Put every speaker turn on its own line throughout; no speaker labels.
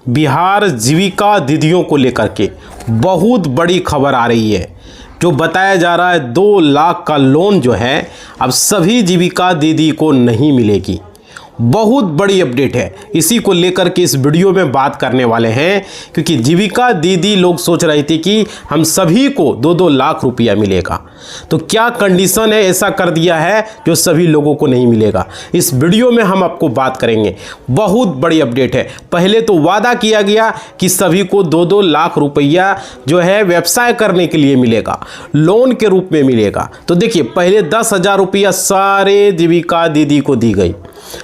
बिहार जीविका दीदियों को लेकर के बहुत बड़ी खबर आ रही है। जो बताया जा रहा है 2 लाख का लोन जो है अब सभी जीविका दीदी को नहीं मिलेगी। बहुत बड़ी अपडेट है, इसी को लेकर के इस वीडियो में बात करने वाले हैं, क्योंकि जीविका दीदी लोग सोच रही थी कि हम सभी को 2-2 लाख रुपया मिलेगा। तो क्या कंडीशन है ऐसा कर दिया है जो सभी लोगों को नहीं मिलेगा। इस वीडियो में हम आपको बात करेंगे। बहुत बड़ी अपडेट है। पहले तो वादा किया गया कि सभी को 2-2 लाख रुपया जो है व्यवसाय करने के लिए मिलेगा, लोन के रूप में मिलेगा। तो देखिए, पहले 10,000 रुपया सारे जीविका दीदी को दी गई,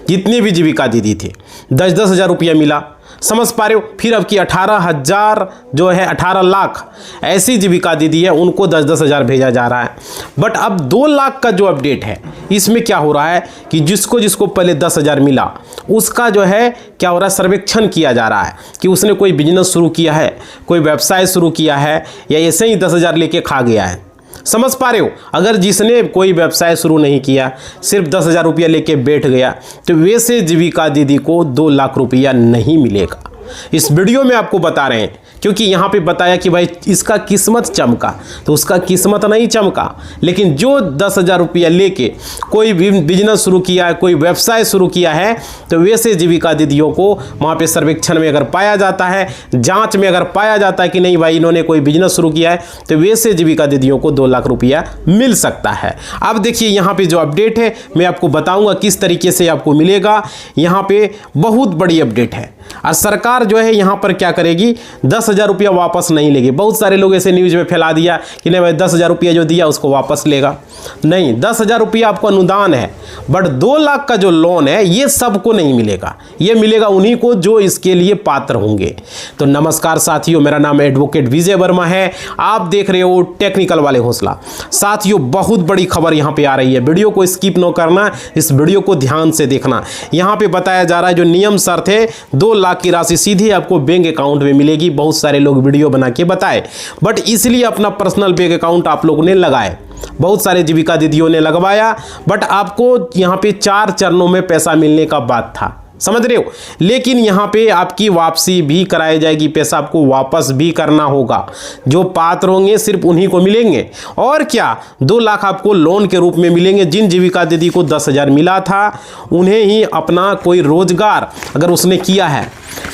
जितनी भी जीविका दीदी थे 10-10 हज़ार रुपया मिला, समझ पा रहे हो। फिर अब की 18,000 जो है 18 लाख ऐसी जीविका दीदी है, उनको 10-10 हज़ार भेजा जा रहा है। बट अब 2 लाख का जो अपडेट है, इसमें क्या हो रहा है कि जिसको जिसको पहले 10,000 मिला उसका जो है क्या हो रहा है, सर्वेक्षण किया जा रहा है कि उसने कोई बिजनेस शुरू किया है, कोई व्यवसाय शुरू किया है, या ऐसे ही 10,000 लेके खा गया है। समझ पा रहे हो। अगर जिसने कोई व्यवसाय शुरू नहीं किया, सिर्फ 10,000 रुपया लेके बैठ गया, तो वैसे जीविका दीदी को 2 लाख रुपया नहीं मिलेगा। इस वीडियो में आपको बता रहे हैं, क्योंकि यहाँ पे बताया कि भाई इसका किस्मत चमका, तो उसका किस्मत नहीं चमका। लेकिन जो 10,000 रुपया लेके कोई भी बिजनेस शुरू किया है, कोई व्यवसाय शुरू किया है, तो वैसे जीविका दीदियों को वहाँ पे सर्वेक्षण में अगर पाया जाता है, जांच में अगर पाया जाता है कि नहीं भाई इन्होंने कोई बिजनेस शुरू किया है, तो वैसे जीविका दीदियों को 2 लाख रुपया मिल सकता है। अब देखिए, यहाँ पे जो अपडेट है मैं आपको बताऊँगा किस तरीके से आपको मिलेगा। यहाँ पे बहुत बड़ी अपडेट है। और सरकार जो है यहाँ पर क्या करेगी, 10,000 रुपया वापस नहीं लेगी। बहुत सारे लोग ऐसे न्यूज़ में फैला दिया कि नहीं भाई 10,000 रुपया जो दिया उसको वापस लेगा। नहीं, 10,000 रुपया आपको अनुदान है, बट 2 लाख का जो लोन है ये सबको नहीं मिलेगा। ये मिलेगा उन्हीं को जो इसके लिए पात्र होंगे। तो नमस्कार साथियों, मेरा नाम एडवोकेट विजय वर्मा है, आप देख रहे हो टेक्निकल वाले हौसला। साथियों, बहुत बड़ी खबर यहाँ पे आ रही है, वीडियो को स्किप न करना, इस वीडियो को ध्यान से देखना। यहाँ पे बताया जा रहा है जो नियम शर्त है, 2 लाख की राशि सीधी आपको बैंक अकाउंट में मिलेगी। बहुत सारे लोग वीडियो बना के बताए, बट इसलिए अपना पर्सनल बैंक अकाउंट आप लोगों ने लगाए, बहुत सारे जीविका दीदियों ने लगवाया, बट आपको यहाँ पे 4 चरणों में पैसा मिलने का बात था, समझ रहे हो। लेकिन यहाँ पे आपकी वापसी भी कराई जाएगी, पैसा आपको वापस भी करना होगा। जो पात्र होंगे सिर्फ उन्हीं को मिलेंगे। और क्या, 2 लाख आपको लोन के रूप में मिलेंगे। जिन जीविका दीदी को 10,000 मिला था, उन्हें ही अपना कोई रोजगार अगर उसने किया है,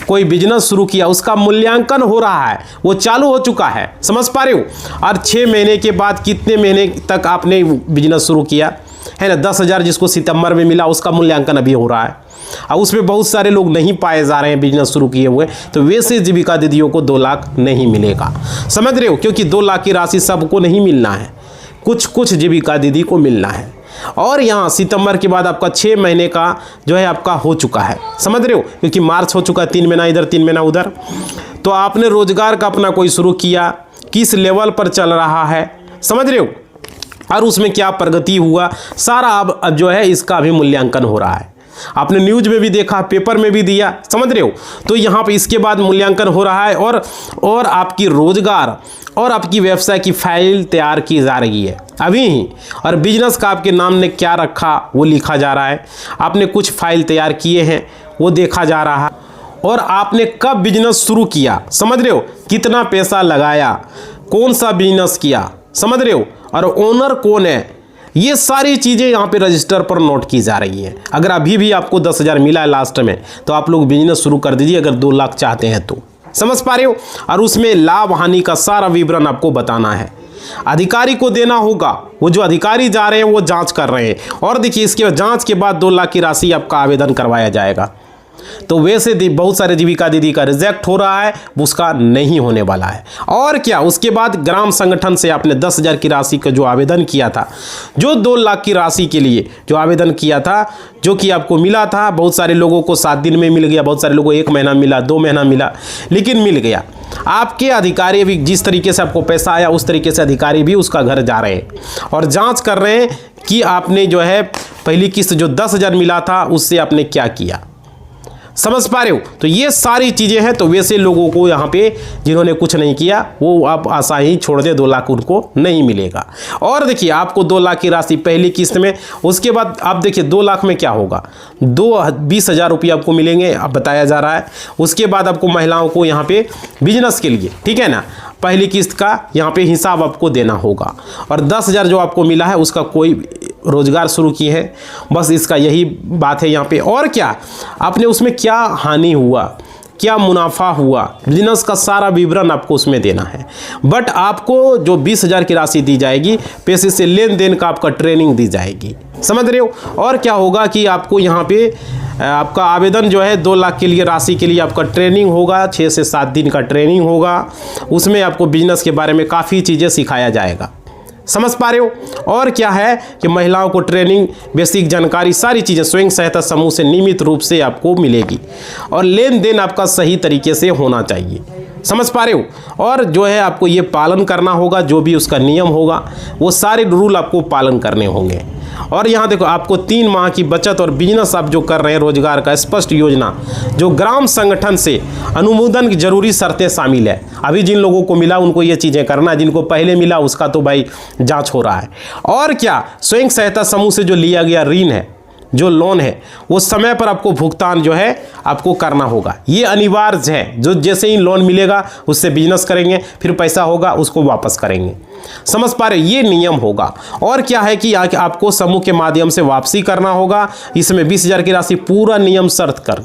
कोई बिजनेस शुरू किया, उसका मूल्यांकन हो रहा है, वो चालू हो चुका है, समझ पा रहे हो। और 6 महीने के बाद कितने महीने तक आपने बिजनेस शुरू किया है ना, 10,000 जिसको सितंबर में मिला उसका मूल्यांकन अभी हो रहा है, और उसमें बहुत सारे लोग नहीं पाए जा रहे हैं बिजनेस शुरू किए हुए, तो वैसे जीविका दीदियों को 2 लाख नहीं मिलेगा, समझ रहे हो। क्योंकि 2 लाख की राशि सबको नहीं मिलना है, कुछ कुछ जीविका दीदी को मिलना है। और यहाँ सितंबर के बाद आपका 6 महीने का जो है आपका हो चुका है, समझ रहे हो। क्योंकि मार्च हो चुका है, 3 महीना इधर 3 महीना उधर। तो आपने रोजगार का अपना कोई शुरू किया, किस लेवल पर चल रहा है, समझ रहे हो, और उसमें क्या प्रगति हुआ, सारा अब जो है इसका अभी मूल्यांकन हो रहा है। आपने न्यूज़ में भी देखा, पेपर में भी दिया, समझ रहे हो। तो यहाँ पे इसके बाद मूल्यांकन हो रहा है, और आपकी रोजगार और आपकी व्यवसाय की फाइल तैयार की जा रही है अभी ही। और बिजनेस का आपके नाम ने क्या रखा वो लिखा जा रहा है। आपने कुछ फाइल तैयार किए हैं वो देखा जा रहा है, और आपने कब बिजनेस शुरू किया, समझ रहे हो, कितना पैसा लगाया, कौन सा बिजनेस किया, समझ रहे हो, और ओनर कौन है, ये सारी चीज़ें यहाँ पे रजिस्टर पर नोट की जा रही हैं। अगर अभी भी आपको 10,000 मिला है लास्ट में, तो आप लोग बिजनेस शुरू कर दीजिए, अगर 2 लाख चाहते हैं तो, समझ पा रहे हो। और उसमें लाभ हानि का सारा विवरण आपको बताना है, अधिकारी को देना होगा। वो जो अधिकारी जा रहे हैं वो जांच कर रहे हैं, और देखिए इसके जांच के बाद 2 लाख की राशि आपका आवेदन करवाया जाएगा। तो वैसे बहुत सारे जीविका दीदी का रिजेक्ट हो रहा है, उसका नहीं होने वाला है। और क्या, उसके बाद ग्राम संगठन से आपने 10,000 की राशि का जो आवेदन किया था, जो 2 लाख की राशि के लिए जो आवेदन किया था, जो कि आपको मिला था, बहुत सारे लोगों को 7 दिन में मिल गया, बहुत सारे लोगों को 1 महीना मिला, 2 महीना मिला, लेकिन मिल गया। आपके अधिकारी भी जिस तरीके से आपको पैसा आया उस तरीके से अधिकारी भी उसका घर जा रहे हैं और जांच कर रहे हैं कि आपने जो है पहली किस्त जो 10,000 मिला था उससे आपने क्या किया, समझ पा रहे हो? तो ये सारी चीज़ें हैं। तो वैसे लोगों को यहाँ पे जिन्होंने कुछ नहीं किया वो आप आशा ही छोड़ दे, 2 लाख उनको नहीं मिलेगा। और देखिए आपको 2 लाख की राशि पहली किस्त में, उसके बाद आप देखिए 2 लाख में क्या होगा, 20,000 रुपये आपको मिलेंगे, अब बताया जा रहा है। उसके बाद आपको महिलाओं को यहाँ पे बिजनेस के लिए, ठीक है ना, पहली किस्त का यहाँ पे हिसाब आपको देना होगा। और 10,000 जो आपको मिला है उसका कोई रोजगार शुरू किए हैं, बस इसका यही बात है यहाँ पे। और क्या आपने उसमें क्या हानि हुआ, क्या मुनाफा हुआ, बिजनेस का सारा विवरण आपको उसमें देना है। बट आपको जो 20,000 की राशि दी जाएगी, पैसे से लेन देन का आपका ट्रेनिंग दी जाएगी, समझ रहे हो? और क्या होगा कि आपको यहाँ पे आपका आवेदन जो है 2 लाख के लिए राशि के लिए आपका ट्रेनिंग होगा, 6 से 7 दिन का ट्रेनिंग होगा। उसमें आपको बिजनेस के बारे में काफ़ी चीज़ें सिखाया जाएगा, समझ पा रहे हो? और क्या है कि महिलाओं को ट्रेनिंग, बेसिक जानकारी, सारी चीज़ें स्वयं सहायता समूह से नियमित रूप से आपको मिलेगी। और लेन देन आपका सही तरीके से होना चाहिए, समझ पा रहे हो? और जो है आपको ये पालन करना होगा, जो भी उसका नियम होगा वो सारे रूल आपको पालन करने होंगे। और यहाँ देखो आपको 3 माह की बचत और बिजनेस आप जो कर रहे हैं रोजगार का स्पष्ट योजना, जो ग्राम संगठन से अनुमोदन की जरूरी शर्तें शामिल है। अभी जिन लोगों को मिला उनको ये चीज़ें करना है, जिनको पहले मिला उसका तो भाई जांच हो रहा है। और क्या स्वयं सहायता समूह से जो लिया गया ऋण है, जो लोन है, वो समय पर आपको भुगतान जो है आपको करना होगा, ये अनिवार्य है। जो जैसे ही लोन मिलेगा उससे बिजनेस करेंगे, फिर पैसा होगा उसको वापस करेंगे, समझ पा रहे? ये नियम होगा। और क्या है कि आपको समूह के माध्यम से वापसी करना होगा। इसमें 20,000 की राशि पूरा नियम शर्त कर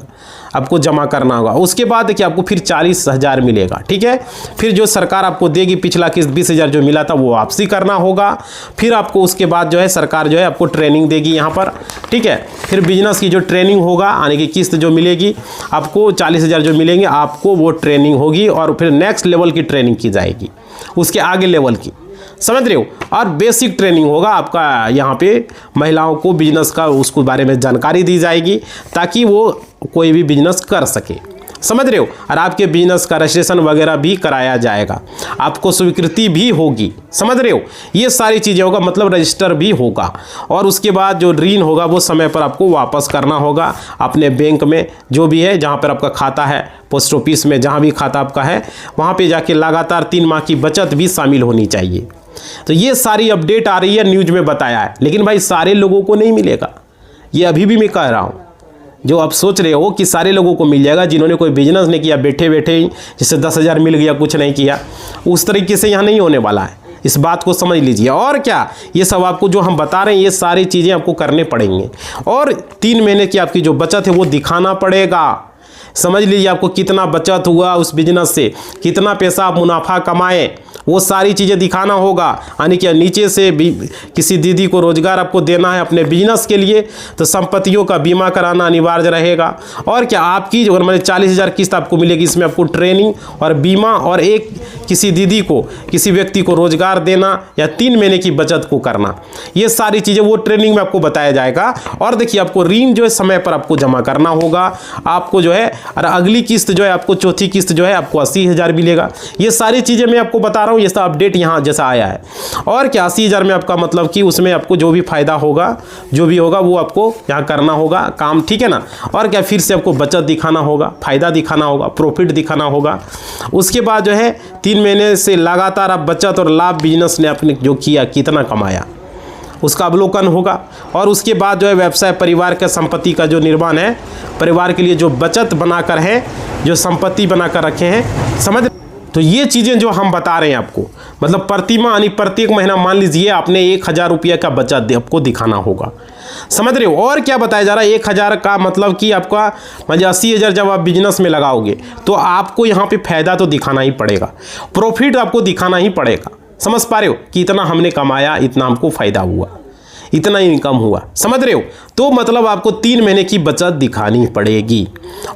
आपको जमा करना होगा। उसके बाद देखिए आपको फिर 40,000 मिलेगा, ठीक है। फिर जो सरकार आपको देगी पिछला किस्त 20,000 जो मिला था वो वापसी करना होगा। फिर आपको उसके बाद जो है सरकार जो है आपको ट्रेनिंग देगी यहाँ पर, ठीक है। फिर बिजनेस की जो ट्रेनिंग होगा, यानी कि किस्त जो मिलेगी आपको 40,000 जो मिलेंगे आपको, वो ट्रेनिंग होगी। और फिर नेक्स्ट लेवल की ट्रेनिंग की जाएगी, उसके आगे लेवल की, समझ रहे हो? और बेसिक ट्रेनिंग होगा आपका यहाँ पे, महिलाओं को बिजनेस का उसके बारे में जानकारी दी जाएगी ताकि वो कोई भी बिजनेस कर सके, समझ रहे हो? और आपके बिजनेस का रजिस्ट्रेशन वगैरह भी कराया जाएगा, आपको स्वीकृति भी होगी, समझ रहे हो? ये सारी चीज़ें होगा, मतलब रजिस्टर भी होगा। और उसके बाद जो ऋण होगा वो समय पर आपको वापस करना होगा अपने बैंक में, जो भी है जहाँ पर आपका खाता है, पोस्ट ऑफिस में जहाँ भी खाता आपका है वहाँ पे जाके लगातार 3 माह की बचत भी शामिल होनी चाहिए। तो ये सारी अपडेट आ रही है, न्यूज में बताया है, लेकिन भाई सारे लोगों को नहीं मिलेगा। ये अभी भी मैं कह रहा हूँ, जो आप सोच रहे हो कि सारे लोगों को मिल जाएगा, जिन्होंने कोई बिजनेस नहीं किया, बैठे बैठे ही जिससे 10,000 मिल गया, कुछ नहीं किया, उस तरीके से यहाँ नहीं होने वाला है। इस बात को समझ लीजिए। और क्या, ये सब आपको जो हम बता रहे हैं ये सारी चीज़ें आपको करने पड़ेंगी। और 3 महीने की आपकी जो बचत है वो दिखाना पड़ेगा। समझ लीजिए आपको कितना बचत हुआ उस बिजनेस से, कितना पैसा आप मुनाफा कमाए, वो सारी चीज़ें दिखाना होगा। यानी कि नीचे से भी किसी दीदी को रोजगार आपको देना है अपने बिजनेस के लिए, तो संपत्तियों का बीमा कराना अनिवार्य रहेगा। और क्या, आपकी अगर मैंने 40,000 किस्त आपको मिलेगी, इसमें आपको ट्रेनिंग और बीमा और एक किसी दीदी को, किसी व्यक्ति को रोजगार देना या 3 महीने की बचत को करना, ये सारी चीज़ें वो ट्रेनिंग में आपको बताया जाएगा। और देखिए आपको ऋण जो है समय पर आपको जमा करना होगा, आपको जो है, और अगली किस्त जो है आपको, चौथी किस्त जो है आपको 80,000 मिलेगा। ये सारी चीज़ें मैं आपको बता रहा हूँ, ये सब अपडेट यहाँ जैसा आया है। और क्या, 80,000 में आपका मतलब कि उसमें आपको जो भी फायदा होगा, जो भी होगा वो आपको यहाँ करना होगा काम, ठीक है ना। और क्या, फिर से आपको बचत दिखाना होगा, फायदा दिखाना होगा, प्रॉफिट दिखाना होगा। उसके बाद जो है 3 महीने से लगातार आप बचत और लाभ बिजनेस ने आपने जो किया, कितना कमाया, उसका अवलोकन होगा। और उसके बाद जो है व्यवसाय, परिवार का संपत्ति का जो निर्माण है, परिवार के लिए जो बचत बनाकर है, जो संपत्ति बनाकर रखे हैं, समझ। तो ये चीज़ें जो हम बता रहे हैं आपको, मतलब प्रतिमाह यानी प्रत्येक महीना मान लीजिए आपने 1,000 रुपये का बचत आपको दिखाना होगा, समझ रहे हो? और क्या बताया जा रहा है, 1,000 का मतलब कि आपका मतलब 80,000 जब आप बिजनेस में लगाओगे तो आपको यहाँ पे फायदा तो दिखाना ही पड़ेगा, प्रॉफिट आपको दिखाना ही पड़ेगा। समझ पा रहे हो कि इतना हमने कमाया, इतना हमको फायदा हुआ, इतना इनकम हुआ, समझ रहे हो? तो मतलब आपको 3 महीने की बचत दिखानी पड़ेगी।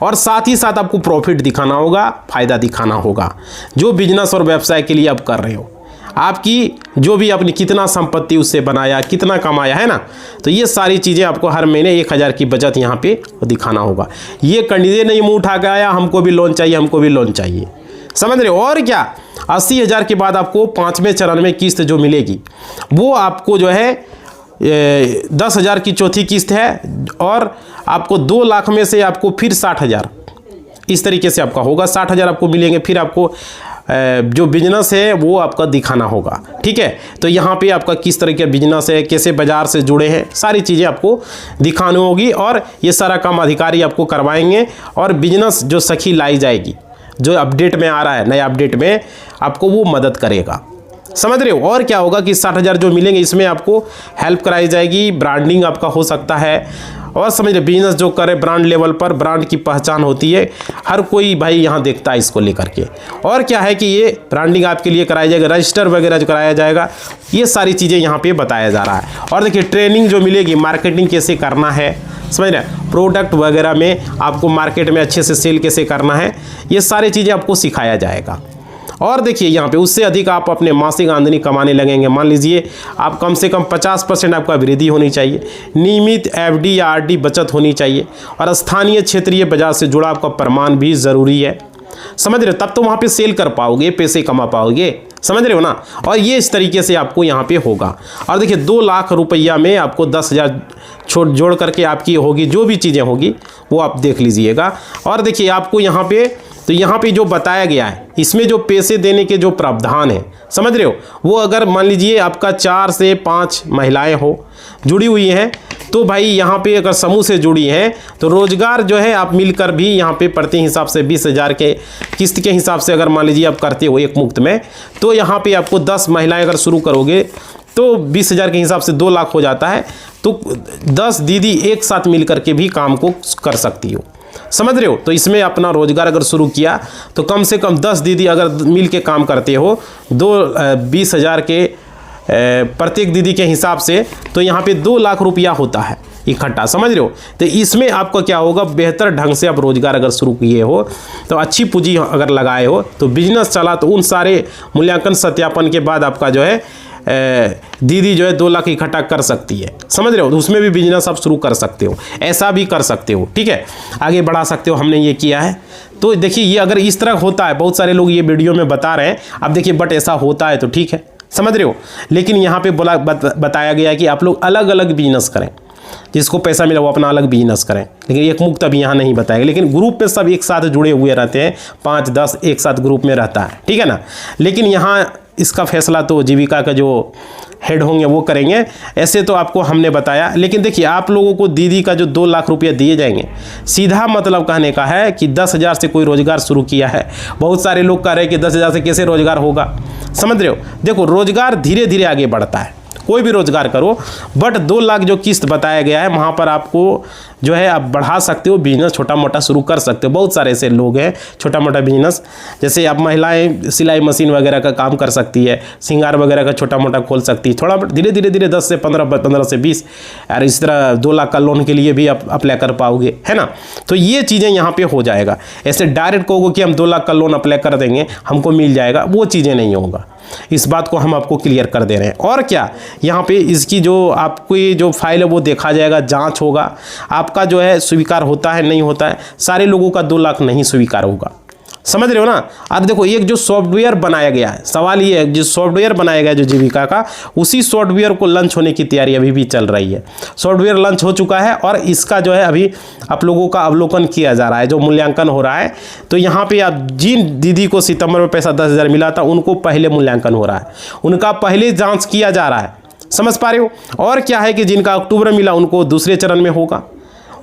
और साथ ही साथ आपको प्रॉफिट दिखाना होगा, फायदा दिखाना होगा, जो बिजनेस और व्यवसाय के लिए आप कर रहे हो, आपकी जो भी आपने कितना संपत्ति उससे बनाया, कितना कमाया है ना। तो ये सारी चीज़ें आपको हर महीने 1,000 की बचत यहाँ पे दिखाना होगा। ये कंडीशन नहीं मुँह उठा के आया हमको भी लोन चाहिए, हमको भी लोन चाहिए, समझ रहे हो? और क्या, 80,000 के बाद आपको 5वें चरण में किस्त जो मिलेगी वो आपको जो है 10,000 की चौथी किस्त है। और आपको 2 लाख में से आपको फिर 60,000 इस तरीके से आपका होगा। 60,000 आपको मिलेंगे। फिर आपको जो बिजनेस है वो आपका दिखाना होगा, ठीक है। तो यहाँ पे आपका किस तरह का बिजनेस है, कैसे बाजार से जुड़े हैं, सारी चीज़ें आपको दिखानी होगी और ये सारा काम अधिकारी आपको करवाएंगे। और बिजनेस जो सखी लाई जाएगी, जो अपडेट में आ रहा है, नया अपडेट में, आपको वो मदद करेगा, समझ रहे हो। और क्या होगा कि 60,000 जो मिलेंगे इसमें आपको हेल्प कराई जाएगी, ब्रांडिंग आपका हो सकता है। और समझ रहे, बिजनेस जो करे ब्रांड लेवल पर, ब्रांड की पहचान होती है, हर कोई भाई यहाँ देखता है इसको लेकर के। और क्या है कि ये ब्रांडिंग आपके लिए कराया जाएगा, रजिस्टर वगैरह जो कराया जाएगा, ये सारी चीज़ें यहाँ पे बताया जा रहा है। और देखिए ट्रेनिंग जो मिलेगी, मार्केटिंग कैसे करना है, समझ रहे, प्रोडक्ट वगैरह में आपको मार्केट में अच्छे से सेल कैसे करना है, ये सारी चीज़ें आपको सिखाया जाएगा। और देखिए यहाँ पे उससे अधिक आप अपने मासिक आमदनी कमाने लगेंगे। मान लीजिए आप कम से कम 50% आपका वृद्धि होनी चाहिए, नियमित एफडी या आरडी बचत होनी चाहिए, और स्थानीय क्षेत्रीय बाजार से जुड़ा आपका प्रमाण भी ज़रूरी है, समझ रहे हो। तब तो वहाँ पे सेल कर पाओगे, पैसे कमा पाओगे, समझ रहे हो ना। और ये इस तरीके से आपको यहाँ पे होगा। और देखिए 2 लाख रुपया में आपको 10,000 जोड़ करके आपकी होगी, जो भी चीज़ें होगी वो आप देख लीजिएगा। और देखिए आपको यहाँ पे, तो यहाँ पे जो बताया गया है इसमें जो पैसे देने के जो प्रावधान है, समझ रहे हो, वो अगर मान लीजिए आपका 4 से 5 महिलाएं हो जुड़ी हुई हैं, तो भाई यहाँ पे अगर समूह से जुड़ी हैं तो रोजगार जो है आप मिलकर भी यहाँ पे प्रति हिसाब से 20,000 के किस्त के हिसाब से अगर मान लीजिए आप करते हो एक मुक्त में, तो यहाँ पे आपको 10 महिलाएं अगर शुरू करोगे तो 20,000 के हिसाब से 2 लाख हो जाता है। तो 10 दीदी एक साथ मिल करके भी काम को कर सकती हो, समझ रहे हो। तो इसमें अपना रोजगार अगर शुरू किया तो कम से कम 10 दीदी अगर मिल के काम करते हो, 20,000 के प्रत्येक दीदी के हिसाब से, तो यहाँ पे 2 लाख रुपया होता है इकट्ठा, समझ रहे हो। तो इसमें आपका क्या होगा, बेहतर ढंग से आप रोजगार अगर शुरू किए हो, तो अच्छी पूंजी अगर लगाए हो, तो बिजनेस चला, तो उन सारे मूल्यांकन सत्यापन के बाद आपका जो है दीदी जो है 2 लाख इकट्ठा कर सकती है, समझ रहे हो। तो उसमें भी बिजनेस आप शुरू कर सकते हो, ऐसा भी कर सकते हो, ठीक है, आगे बढ़ा सकते हो। हमने ये किया है। तो देखिए ये अगर इस तरह होता है, बहुत सारे लोग ये वीडियो में बता रहे हैं, अब देखिए बट ऐसा होता है तो ठीक है, समझ रहे हो। लेकिन यहाँ पे बताया गया है कि आप लोग अलग अलग बिजनेस करें, जिसको पैसा मिला वो अपना अलग बिजनेस करें। लेकिन एक मुक्त अभी यहाँ नहीं बताएगा, लेकिन ग्रुप पे सब एक साथ जुड़े हुए रहते हैं, 5-10 एक साथ ग्रुप में रहता है, ठीक है ना। लेकिन यहाँ इसका फैसला तो जीविका का जो हेड होंगे वो करेंगे, ऐसे तो आपको हमने बताया। लेकिन देखिए आप लोगों को दीदी का जो 2 लाख रुपया दिए जाएंगे, सीधा मतलब कहने का है कि 10,000 से कोई रोजगार शुरू किया है। बहुत सारे लोग कह रहे हैं कि 10,000 से कैसे रोजगार होगा, समझ रहे हो। देखो रोजगार धीरे धीरे आगे बढ़ता है, कोई भी रोजगार करो, बट 2 लाख जो किस्त बताया गया है वहाँ पर आपको जो है आप बढ़ा सकते हो, बिजनेस छोटा मोटा शुरू कर सकते हो। बहुत सारे ऐसे लोग हैं छोटा मोटा बिजनेस, जैसे आप महिलाएं सिलाई मशीन वगैरह का काम कर सकती है, सिंगार वगैरह का छोटा मोटा खोल सकती है, थोड़ा धीरे धीरे 10 से 15 से 20, और इस तरह 2 लाख का लोन के लिए भी आप अप्लाई कर पाओगे, है ना। तो ये चीज़ें यहाँ पे हो जाएगा। ऐसे डायरेक्ट कहोगे कि हम 2 लाख का लोन अप्लाई कर देंगे हमको मिल जाएगा, वो चीज़ें नहीं होगा। इस बात को हम आपको क्लियर कर दे रहे हैं। और क्या, यहाँ पे इसकी जो आपकी जो फाइल है वो देखा जाएगा, जांच होगा, आपका जो है स्वीकार होता है नहीं होता है। सारे लोगों का 2 लाख नहीं स्वीकार होगा, समझ रहे हो ना। अब देखो एक जो सॉफ्टवेयर बनाया गया है, सवाल ये है, जो सॉफ्टवेयर बनाया गया है जो जीविका का, उसी सॉफ्टवेयर को लॉन्च होने की तैयारी अभी भी चल रही है। सॉफ्टवेयर लॉन्च हो चुका है और इसका जो है अभी आप लोगों का अवलोकन किया जा रहा है, जो मूल्यांकन हो रहा है। तो यहाँ पे आप जिन दीदी को सितंबर में पैसा 10,000 मिला था, उनको पहले मूल्यांकन हो रहा है, उनका पहले जाँच किया जा रहा है, समझ पा रहे हो। और क्या है कि जिनका अक्टूबर में मिला उनको दूसरे चरण में होगा,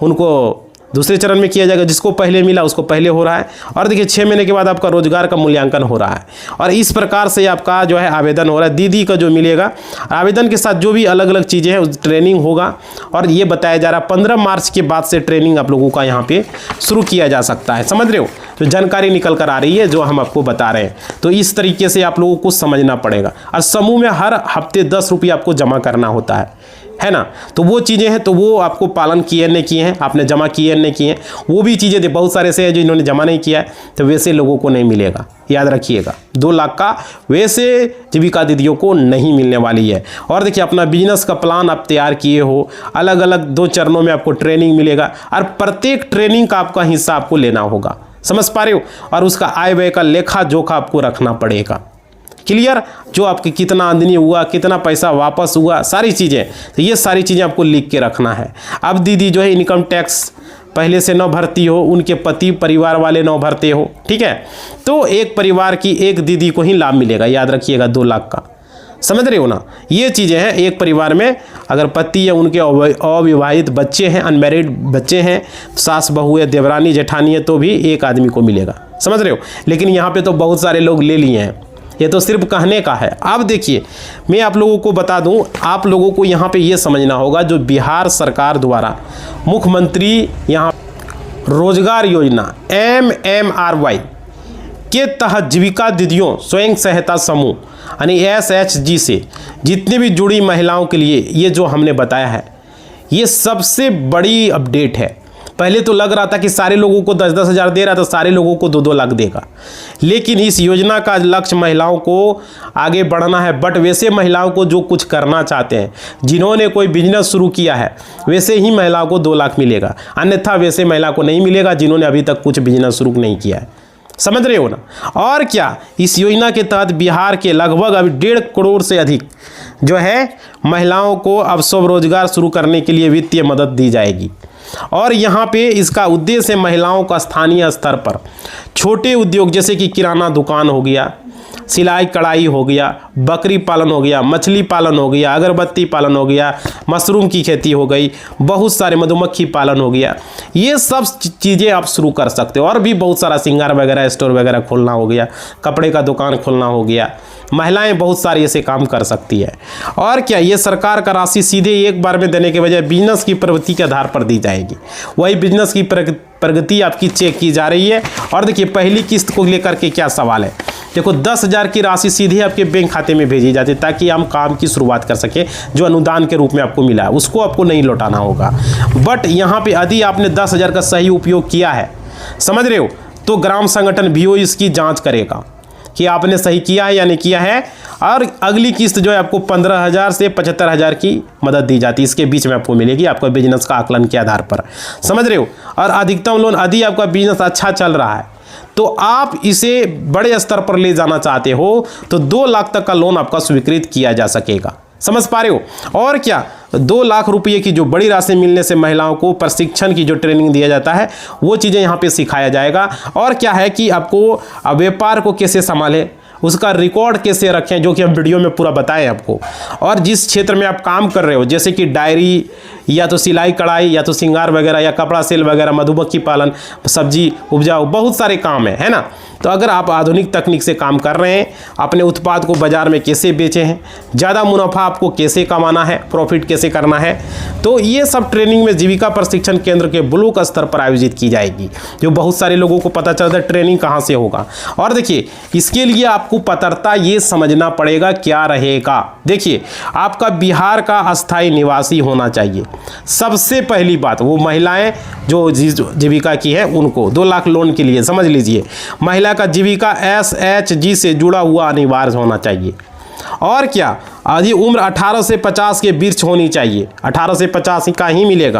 उनको दूसरे चरण में किया जाएगा, जिसको पहले मिला उसको पहले हो रहा है। और देखिए 6 महीने के बाद आपका रोजगार का मूल्यांकन हो रहा है, और इस प्रकार से आपका जो है आवेदन हो रहा है। दीदी का जो मिलेगा, आवेदन के साथ जो भी अलग अलग चीज़ें हैं ट्रेनिंग होगा। और ये बताया जा रहा है 15 मार्च के बाद से ट्रेनिंग आप लोगों का यहाँ पे शुरू किया जा सकता है, समझ रहे हो। तो जानकारी निकल कर आ रही है जो हम आपको बता रहे हैं। तो इस तरीके से आप लोगों को समझना पड़ेगा। और समूह में हर हफ्ते 10 रुपये आपको जमा करना होता है ना। तो वो चीज़ें हैं, तो वो आपको पालन किए नहीं किए हैं, आपने जमा किए नहीं किए हैं, वो भी चीज़ें दे। बहुत सारे ऐसे हैं जो इन्होंने जमा नहीं किया है, तो वैसे लोगों को नहीं मिलेगा, याद रखिएगा। 2 लाख का वैसे जीविका दीदियों को नहीं मिलने वाली है। और देखिए अपना बिजनेस का प्लान आप तैयार किए हो, अलग अलग 2 चरणों में आपको ट्रेनिंग मिलेगा, और प्रत्येक ट्रेनिंग का आपका हिस्सा आपको लेना होगा, समझ पा रहे हो। और उसका आय व्यय का लेखा जोखा आपको रखना पड़ेगा, क्लियर। जो आपके कितना आमदनी हुआ, कितना पैसा वापस हुआ, सारी चीज़ें, तो ये सारी चीज़ें आपको लिख के रखना है। अब दीदी जो है इनकम टैक्स पहले से न भरती हो, उनके पति परिवार वाले न भरते हो, ठीक है, तो एक परिवार की एक दीदी को ही लाभ मिलेगा। याद रखिएगा 2 लाख का, समझ रहे हो ना। ये चीज़ें हैं, एक परिवार में अगर पति या उनके अविवाहित बच्चे हैं, अनमैरिड बच्चे हैं, सास बहू है, देवरानी जेठानी है, तो भी एक आदमी को मिलेगा, समझ रहे हो। लेकिन यहाँ पे तो बहुत सारे लोग ले लिए हैं, ये तो सिर्फ कहने का है। अब देखिए मैं आप लोगों को बता दूं, आप लोगों को यहाँ पे ये समझना होगा, जो बिहार सरकार द्वारा मुख्यमंत्री यहाँ रोजगार योजना MMRY के तहत जीविका दीदियों स्वयं सहायता समूह यानी SHG से जितनी भी जुड़ी महिलाओं के लिए ये जो हमने बताया है, ये सबसे बड़ी अपडेट है। पहले तो लग रहा था कि सारे लोगों को 10-10 हज़ार दे रहा था, सारे लोगों को 2-2 लाख देगा, लेकिन इस योजना का लक्ष्य महिलाओं को आगे बढ़ना है। बट वैसे महिलाओं को जो कुछ करना चाहते हैं, जिन्होंने कोई बिजनेस शुरू किया है, वैसे ही महिलाओं को 2 लाख मिलेगा, अन्यथा वैसे महिला को नहीं मिलेगा जिन्होंने अभी तक कुछ बिजनेस शुरू नहीं किया है, समझ रहे हो ना। और क्या, इस योजना के तहत बिहार के लगभग अभी 1.5 करोड़ से अधिक जो है महिलाओं को अब स्वरोजगार शुरू करने के लिए वित्तीय मदद दी जाएगी। और यहाँ पे इसका उद्देश्य महिलाओं का स्थानीय स्तर पर छोटे उद्योग जैसे कि किराना दुकान हो गया, सिलाई कढ़ाई हो गया, बकरी पालन हो गया, मछली पालन हो गया, अगरबत्ती पालन हो गया, मशरूम की खेती हो गई, बहुत सारे मधुमक्खी पालन हो गया, ये सब चीज़ें आप शुरू कर सकते हो। और भी बहुत सारा सिंगार वगैरह स्टोर वगैरह खोलना हो गया, कपड़े का दुकान खोलना हो गया, महिलाएं बहुत सारी ऐसे काम कर सकती है। और क्या, ये सरकार का राशि सीधे एक बार में देने के बजाय बिजनेस की प्रगति के आधार पर दी जाएगी। वही बिजनेस की प्रगति आपकी चेक की जा रही है। और देखिए पहली किस्त को लेकर के क्या सवाल है, देखो 10,000 की राशि सीधे आपके बैंक खाते में भेजी जाती है ताकि हम काम की शुरुआत कर सके। जो अनुदान के रूप में आपको मिला है उसको आपको नहीं लौटाना होगा। बट यहाँ पे यदि आपने 10,000 का सही उपयोग किया है, समझ रहे हो, तो ग्राम संगठन भी इसकी जांच करेगा कि आपने सही किया है या नहीं किया है। और अगली किस्त जो है आपको 15,000 से 75,000 की मदद दी जाती है, इसके बीच में आपको मिलेगी आपका बिजनेस का आकलन के आधार पर, समझ रहे हो। और अधिकतम लोन यदि आपका बिजनेस अच्छा चल रहा है तो आप इसे बड़े स्तर पर ले जाना चाहते हो तो 2 लाख तक का लोन आपका स्वीकृत किया जा सकेगा, समझ पा रहे हो। और क्या, 2 लाख रुपये की जो बड़ी राशि मिलने से महिलाओं को प्रशिक्षण की जो ट्रेनिंग दिया जाता है वो चीज़ें यहाँ पे सिखाया जाएगा। और क्या है कि आपको व्यापार को कैसे संभालें, उसका रिकॉर्ड कैसे रखें, जो कि हम वीडियो में पूरा बताएं आपको। और जिस क्षेत्र में आप काम कर रहे हो जैसे कि डायरी या तो सिलाई कढ़ाई या तो सिंगार वगैरह या कपड़ा सेल वगैरह, मधुमक्खी पालन, सब्जी उपजाओ, बहुत सारे काम है ना। तो अगर आप आधुनिक तकनीक से काम कर रहे हैं, अपने उत्पाद को बाजार में कैसे बेचे हैं, ज़्यादा मुनाफा आपको कैसे कमाना है, प्रॉफिट कैसे करना है, तो ये सब ट्रेनिंग में जीविका प्रशिक्षण केंद्र के ब्लॉक स्तर पर आयोजित की जाएगी। जो बहुत सारे लोगों को पता चलता है ट्रेनिंग कहाँ से होगा। और देखिए इसके लिए आपको पात्रता ये समझना पड़ेगा क्या रहेगा। देखिए आपका बिहार का अस्थायी निवासी होना चाहिए, सबसे पहली बात। वो महिलाएं जो जीविका की है उनको 2 लाख लोन के लिए समझ लीजिए, महिला का जीविका SHG से जुड़ा हुआ अनिवार्य होना चाहिए। और क्या, आधी उम्र 18 से 50 के बीच होनी चाहिए, 18 से 50 का ही मिलेगा।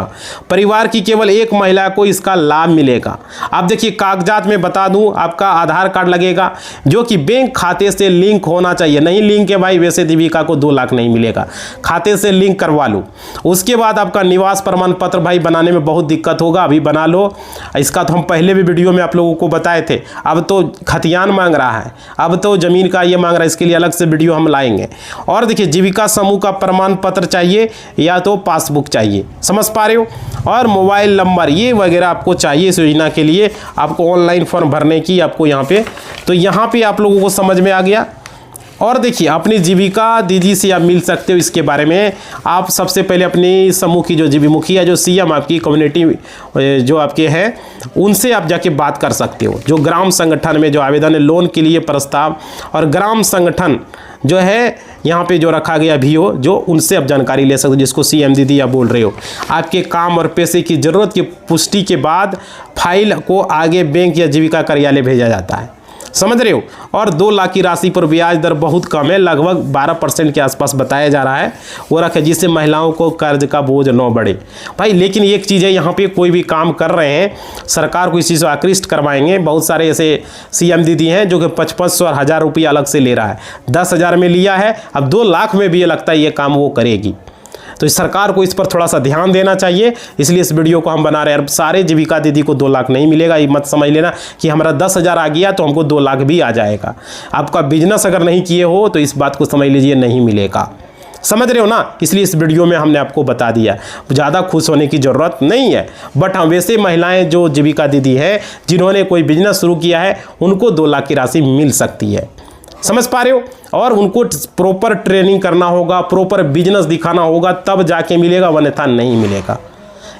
परिवार की केवल एक महिला को इसका लाभ मिलेगा। अब देखिए कागजात में बता दूं, आपका आधार कार्ड लगेगा जो कि बैंक खाते से लिंक होना चाहिए। नहीं लिंक है भाई, वैसे दीपिका को 2 लाख नहीं मिलेगा, खाते से लिंक करवा लो। उसके बाद आपका निवास प्रमाण पत्र भाई बनाने में बहुत दिक्कत होगा, अभी बना लो। इसका तो हम पहले भी वीडियो में आप लोगों को बताए थे। अब तो खतियान मांग रहा है, अब तो ज़मीन का ये मांग रहा है, इसके लिए अलग से वीडियो हम लाएंगे। और देखिए जीविका समूह का प्रमाण पत्र चाहिए या तो पासबुक चाहिए, समझ पा रहे हो। और मोबाइल नंबर ये वगैरह आपको चाहिए इस योजना के लिए। आपको ऑनलाइन फॉर्म भरने की आपको यहाँ पे, तो यहाँ पे आप लोगों को समझ में आ गया। और देखिए अपनी जीविका दीदी से आप मिल सकते हो। इसके बारे में आप सबसे पहले अपनी समूह की जो जीवी मुखिया जो CM आपकी कम्युनिटी जो आपके हैं उनसे आप जाके बात कर सकते हो। जो ग्राम संगठन में जो आवेदन है लोन के लिए प्रस्ताव और ग्राम संगठन जो है यहाँ पे जो रखा गया VO जो उनसे आप जानकारी ले सकते हो, जिसको CM दीदी आप बोल रहे हो। आपके काम और पैसे की ज़रूरत की पुष्टि के बाद फाइल को आगे बैंक या जीविका कार्यालय भेजा जाता है, समझ रहे हो। और 2 लाख की राशि पर ब्याज दर बहुत कम है, लगभग 12% के आसपास बताया जा रहा है वो रखे, जिससे महिलाओं को कर्ज का बोझ न बढ़े भाई। लेकिन एक चीज़ है, यहाँ पे कोई भी काम कर रहे हैं सरकार को इसी से आकृष्ट करवाएंगे। बहुत सारे ऐसे CM दीदी हैं जो कि 500 और 1000 रुपये अलग से ले रहा है, 10,000 में लिया है, अब 2 लाख में भी ये लगता है ये काम वो करेगी। तो इस सरकार को इस पर थोड़ा सा ध्यान देना चाहिए, इसलिए इस वीडियो को हम बना रहे हैं। अब सारे जीविका दीदी को 2 लाख नहीं मिलेगा, ये मत समझ लेना कि हमारा 10,000 आ गया तो हमको 2 लाख भी आ जाएगा। आपका बिजनेस अगर नहीं किए हो तो इस बात को समझ लीजिए नहीं मिलेगा, समझ रहे हो ना। इसलिए इस वीडियो में हमने आपको बता दिया, ज़्यादा खुश होने की ज़रूरत नहीं है। बट हाँ, वैसे महिलाएं जो जीविका दीदी है जिन्होंने कोई बिजनेस शुरू किया है उनको 2 लाख की राशि मिल सकती है, समझ पा रहे हो। और उनको प्रॉपर ट्रेनिंग करना होगा, प्रॉपर बिजनेस दिखाना होगा, तब जाके मिलेगा, वन्यथा नहीं मिलेगा।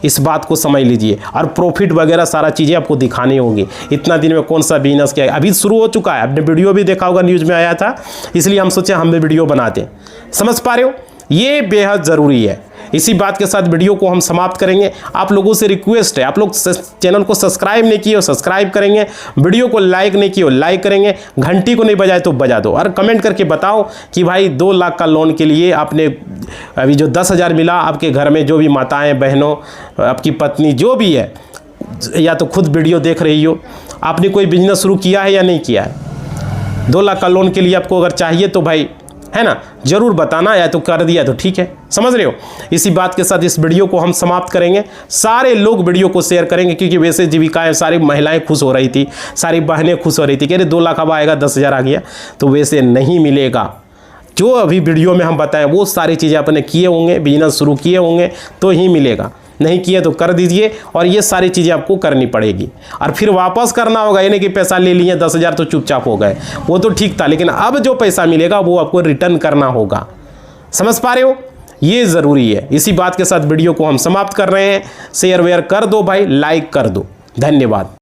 इस बात को समझ लीजिए। और प्रॉफिट वगैरह सारा चीज़ें आपको दिखानी होंगी। इतना दिन में कौन सा बिजनेस किया है, अभी शुरू हो चुका है, आपने वीडियो भी देखा होगा, न्यूज़ में आया था, इसलिए हम सोचे हम भी वीडियो बनाते हैं, समझ पा रहे हो। ये बेहद ज़रूरी है। इसी बात के साथ वीडियो को हम समाप्त करेंगे। आप लोगों से रिक्वेस्ट है, आप लोग चैनल को सब्सक्राइब नहीं किए हो सब्सक्राइब करेंगे, वीडियो को लाइक नहीं किए हो लाइक करेंगे, घंटी को नहीं बजाए तो बजा दो, और कमेंट करके बताओ कि भाई 2 लाख का लोन के लिए आपने अभी जो 10,000 मिला, आपके घर में जो भी माताएं बहनों, आपकी पत्नी जो भी है, या तो खुद वीडियो देख रही हो, आपने कोई बिजनेस शुरू किया है या नहीं किया है। 2 लाख का लोन के लिए आपको अगर चाहिए तो भाई है ना, जरूर बताना, या तो कर दिया तो ठीक है, समझ रहे हो। इसी बात के साथ इस वीडियो को हम समाप्त करेंगे। सारे लोग वीडियो को शेयर करेंगे, क्योंकि वैसे जीविकाएं सारी महिलाएं खुश हो रही थी, सारी बहनें खुश हो रही थी कि अरे 2 लाख अब आएगा, 10,000 आ गया, तो वैसे नहीं मिलेगा। जो अभी वीडियो में हम बताएं वो सारी चीज़ें आपने किए होंगे, बिजनेस शुरू किए होंगे तो ही मिलेगा, नहीं किए तो कर दीजिए। और ये सारी चीज़ें आपको करनी पड़ेगी, और फिर वापस करना होगा, यानी कि पैसा ले लिए 10,000 तो चुपचाप हो गए, वो तो ठीक था, लेकिन अब जो पैसा मिलेगा वो आपको रिटर्न करना होगा, समझ पा रहे हो, ये ज़रूरी है। इसी बात के साथ वीडियो को हम समाप्त कर रहे हैं। शेयर वेयर कर दो भाई, लाइक कर दो, धन्यवाद।